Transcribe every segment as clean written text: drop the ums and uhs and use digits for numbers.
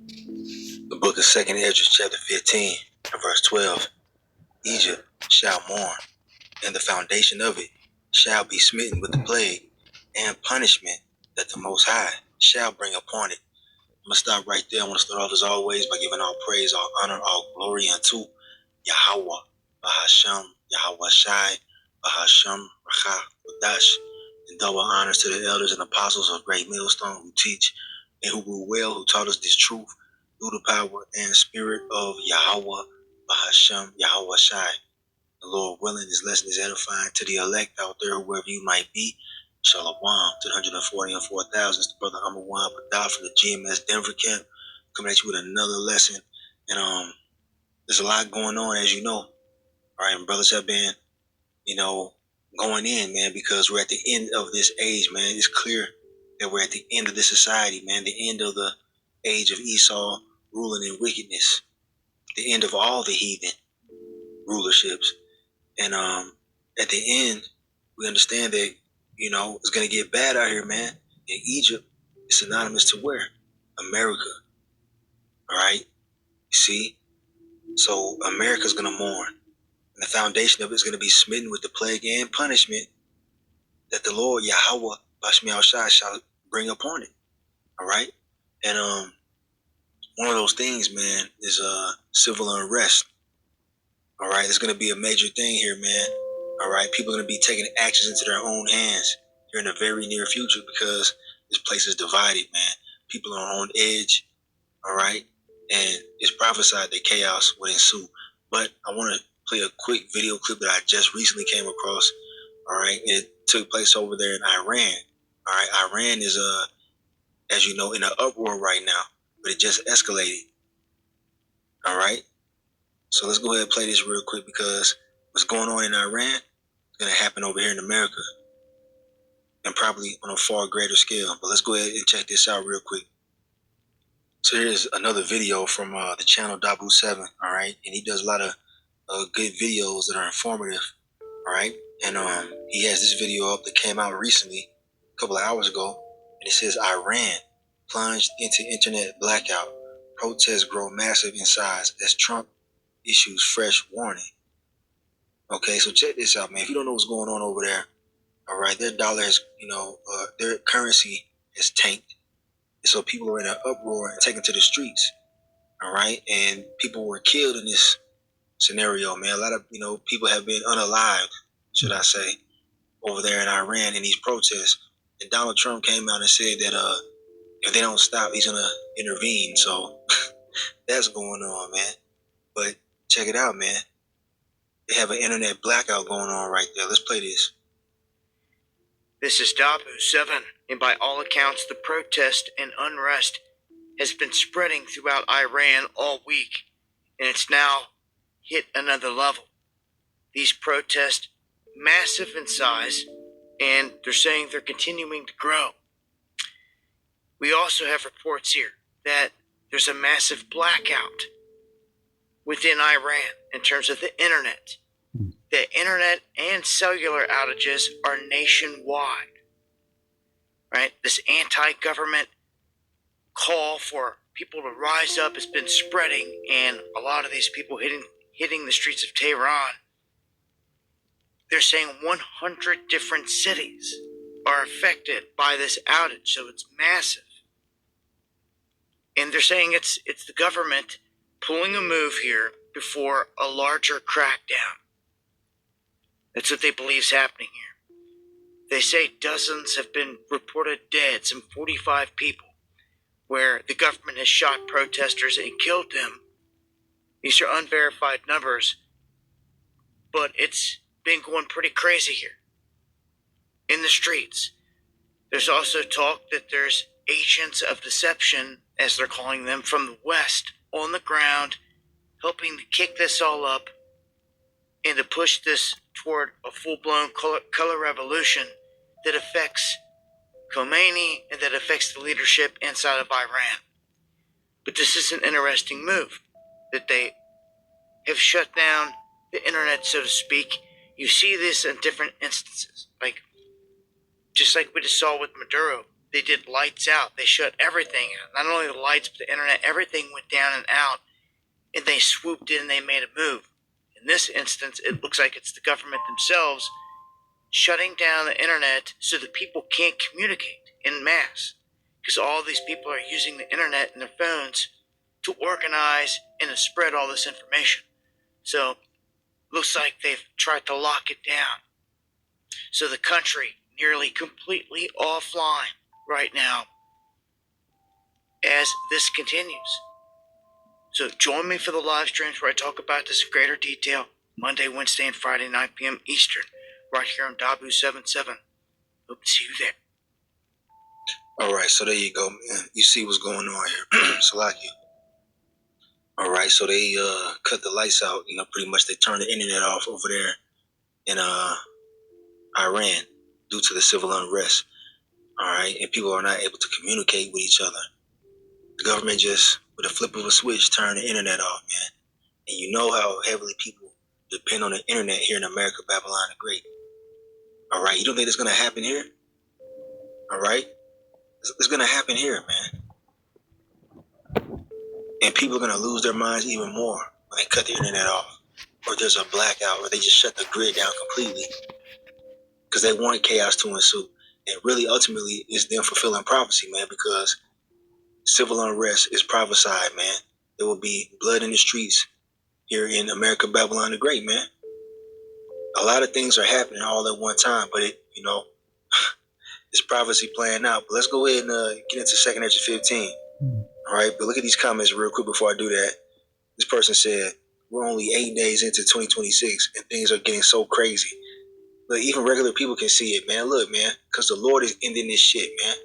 The book of 2nd Ezra, chapter 15, and verse 12. Egypt shall mourn, and the foundation of it shall be smitten with the plague and punishment that the Most High shall bring upon it. I'm going to stop right there. I want to start off as always by giving all praise, all honor, all glory unto Yahweh, Bahasham, Yahweh Shai, Bahasham, Racha, Wadash, and double honors to the elders and apostles of Great Millstone who teach and who rule well, who taught us this truth through the power and spirit of Yahweh, Bahasham, Yahweh Shai. The Lord willing, this lesson is edifying to the elect out there, whoever you might be. Shalom to the 140 and 4,000. It's the brother Amawan Padah from the GMS Denver camp, coming at you with another lesson. And there's a lot going on, as you know. All right, and brothers have been, going in, man, because we're at the end of this age, man. It's clear that we're at the end of this society, man. The end of the age of Esau ruling in wickedness. The end of all the heathen rulerships. And at the end, we understand that, it's going to get bad out here, man. In Egypt, it's synonymous to where? America. All right? You see? So America's going to mourn. And the foundation of it is going to be smitten with the plague and punishment that the Lord, Yahweh, Bashmi Shai, shall bring upon it. All right? And one of those things, man, is civil unrest. All right? It's going to be a major thing here, man. All right? People are going to be taking actions into their own hands here in the very near future because this place is divided, man. People are on edge. All right? And it's prophesied that chaos would ensue. But I want to play a quick video clip that I just recently came across. All right? It took place over there in Iran. All right? Iran is, as you know, in an uproar right now, but it just escalated. All right? So let's go ahead and play this real quick because what's going on in Iran is going to happen over here in America and probably on a far greater scale. But let's go ahead and check this out real quick. So here's another video from the channel Dabu7, all right? And he does a lot of good videos that are informative, all right? And he has this video up that came out recently, a couple of hours ago, and it says Iran plunged into internet blackout. Protests grow massive in size as Trump issues fresh warning. Okay, so check this out, man. If you don't know what's going on over there, all right, their dollar has, their currency has tanked. And so people are in an uproar and taken to the streets, all right? And people were killed in this scenario, man. A lot of, people have been unalived, should I say, over there in Iran in these protests. And Donald Trump came out and said that if they don't stop, he's going to intervene. So that's going on, man. But check it out, man. They have an internet blackout going on right there. Let's play this. This is Dabu7, and by all accounts, the protest and unrest has been spreading throughout Iran all week, and it's now hit another level. These protests, massive in size, and they're saying they're continuing to grow. We also have reports here that there's a massive blackout within Iran in terms of the internet. The internet and cellular outages are nationwide, right? This anti-government call for people to rise up has been spreading, and a lot of these people hitting the streets of Tehran. They're saying 100 different cities are affected by this outage, so it's massive. And they're saying it's the government pulling a move here before a larger crackdown. That's what they believe is happening here. They say dozens have been reported dead, some 45 people, where the government has shot protesters and killed them. These are unverified numbers, but it's been going pretty crazy here in the streets. There's also talk that there's agents of deception, as they're calling them, from the West on the ground, helping to kick this all up and to push this toward a full-blown color revolution that affects Khomeini and that affects the leadership inside of Iran. But this is an interesting move, that they have shut down the internet, so to speak. You see this in different instances, just like we just saw with Maduro. They did lights out. They shut everything out. Not only the lights, but the internet. Everything went down and out. And they swooped in and they made a move. In this instance, it looks like it's the government themselves shutting down the internet so that people can't communicate en masse. Because all these people are using the internet and their phones to organize and to spread all this information. So, looks like they've tried to lock it down. So the country nearly completely offline right now as this continues. So join me for the live streams where I talk about this in greater detail Monday, Wednesday, and Friday, 9 p.m. Eastern, right here on Dabu 77. Hope to see you there. All right, so there you go, man. You see what's going on here. Salaki. All right, so they cut the lights out. Pretty much they turned the internet off over there in Iran due to the civil unrest. All right, and people are not able to communicate with each other. The government just, with a flip of a switch, turned the internet off, man. And you know how heavily people depend on the internet here in America, Babylon the Great. All right, you don't think it's going to happen here? All right, it's going to happen here, man. And people are going to lose their minds even more when they cut the internet off, or there's a blackout, or they just shut the grid down completely because they want chaos to ensue. And really, ultimately, it's them fulfilling prophecy, man, because civil unrest is prophesied, man. There will be blood in the streets here in America, Babylon the Great, man. A lot of things are happening all at one time, but it's prophecy playing out. But let's go ahead and get into 2nd Ezra 15. All right, but look at these comments real quick before I do that. This person said, we're only 8 days into 2026 and things are getting so crazy. Look, even regular people can see it, man. Look, man, because the Lord is ending this shit, man.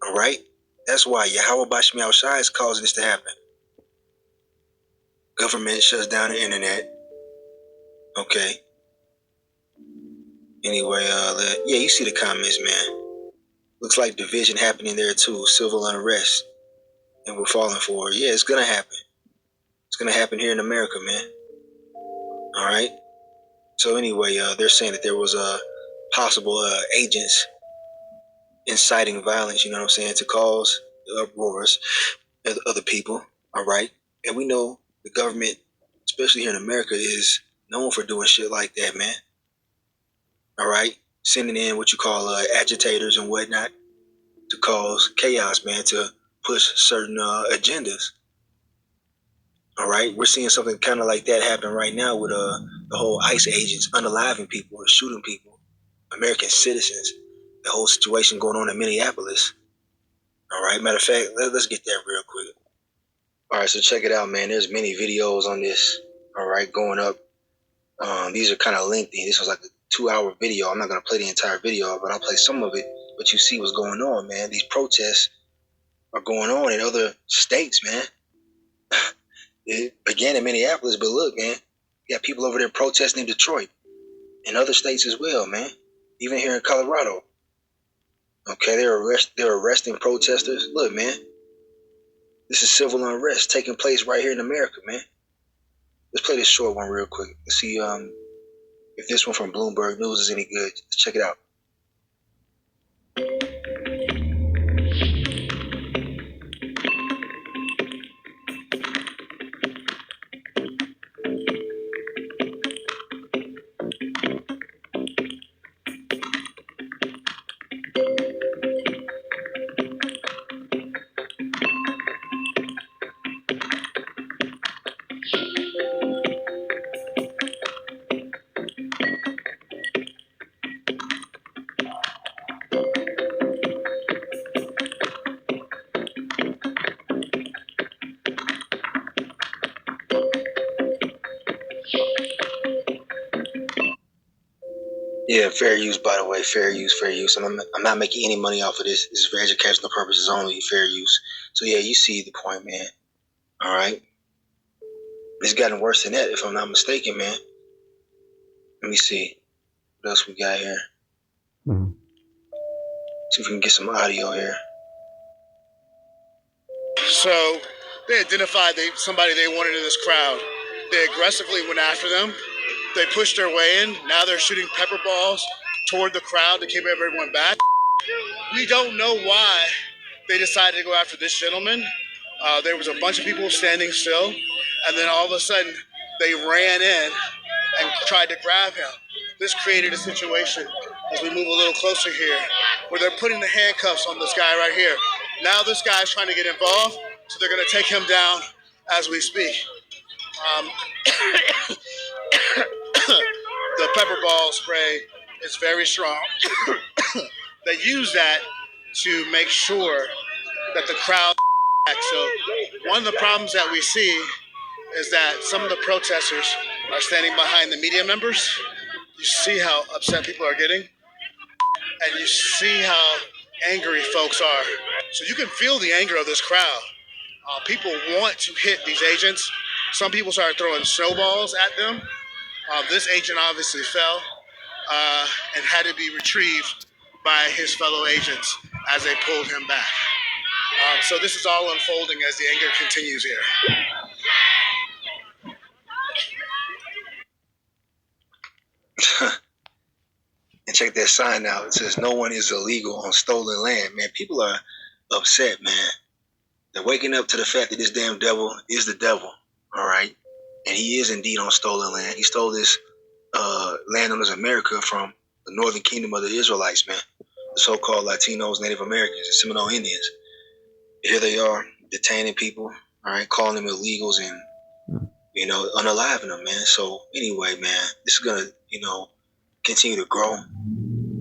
All right? That's why Yahweh Bashmi Al-Shai is causing this to happen. Government shuts down the internet. Okay. Anyway, yeah, you see the comments, man. Looks like division happening there too. Civil unrest. And we're falling for it. Yeah, it's going to happen. It's going to happen here in America, man. All right? So anyway, they're saying that there was possible agents inciting violence, you know what I'm saying, to cause the uproars of other people. All right? And we know the government, especially here in America, is known for doing shit like that, man. All right? Sending in what you call agitators and whatnot to cause chaos, man, to push certain agendas. All right? We're seeing something kind of like that happen right now with the whole ICE agents unaliving people or shooting people, American citizens, the whole situation going on in Minneapolis. All right? Matter of fact, let's get that real quick. All right, so check it out, man. There's many videos on this, all right, going up. These are kind of lengthy. This was like a 2-hour video. I'm not going to play the entire video, but I'll play some of it. But you see what's going on, man. These protests are going on in other states, man. It began in Minneapolis, but look, man, you got people over there protesting in Detroit and other states as well, man. Even here in Colorado. Okay, they're arresting protesters. Look, man, this is civil unrest taking place right here in America, man. Let's play this short one real quick. Let's see if this one from Bloomberg News is any good. Let's check it out. Yeah, fair use, by the way. Fair use, fair use. I'm not making any money off of this. This is for educational purposes only, fair use. So, yeah, you see the point, man. All right? It's gotten worse than that, if I'm not mistaken, man. Let me see. What else we got here? See if we can get some audio here. So, they identified somebody they wanted in this crowd. They aggressively went after them. They pushed their way in. Now they're shooting pepper balls toward the crowd to keep everyone back. We don't know why they decided to go after this gentleman. There was a bunch of people standing still, and then all of a sudden they ran in and tried to grab him. This created a situation, as we move a little closer here, where they're putting the handcuffs on this guy right here. Now this guy's trying to get involved, so they're going to take him down as we speak. The pepper ball spray is very strong. They use that to make sure that the crowd. So one of the problems that we see is that some of the protesters are standing behind the media members. You see how upset people are getting, and you see how angry folks are. So you can feel the anger of this crowd. People want to hit these agents. Some people started throwing snowballs at them. This agent obviously fell and had to be retrieved by his fellow agents as they pulled him back. So this is all unfolding as the anger continues here. And check that sign out. It says, "No one is illegal on stolen land." Man, people are upset, man. They're waking up to the fact that this damn devil is the devil, all right? And he is indeed on stolen land. He stole this land known as America from the northern kingdom of the Israelites, man. The so-called Latinos, Native Americans, and Seminole Indians. Here they are, detaining people, all right, calling them illegals and, unaliving them, man. So anyway, man, this is going to, continue to grow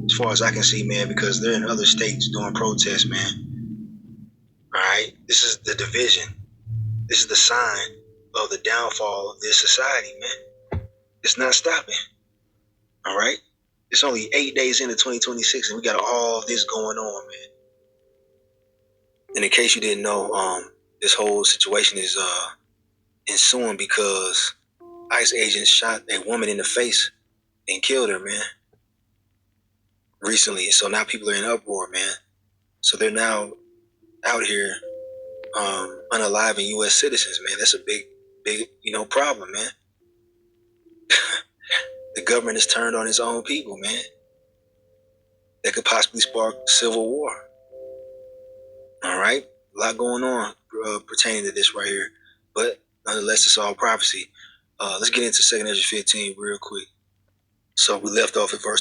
as far as I can see, man, because they're in other states doing protests, man. All right, this is the division. This is the sign of the downfall of this society, man. It's not stopping. All right, it's only 8 days into 2026, and we got all this going on, man. And in case you didn't know, this whole situation is ensuing because ICE agents shot a woman in the face and killed her, man, recently. So now people are in uproar, man. So they're now out here unaliving U.S. citizens, man. That's a big, problem, man. The government has turned on its own people, man. That could possibly spark civil war. All right? A lot going on pertaining to this right here. But nonetheless, it's all prophecy. Let's get into 2nd Ezra 15 real quick. So we left off at verse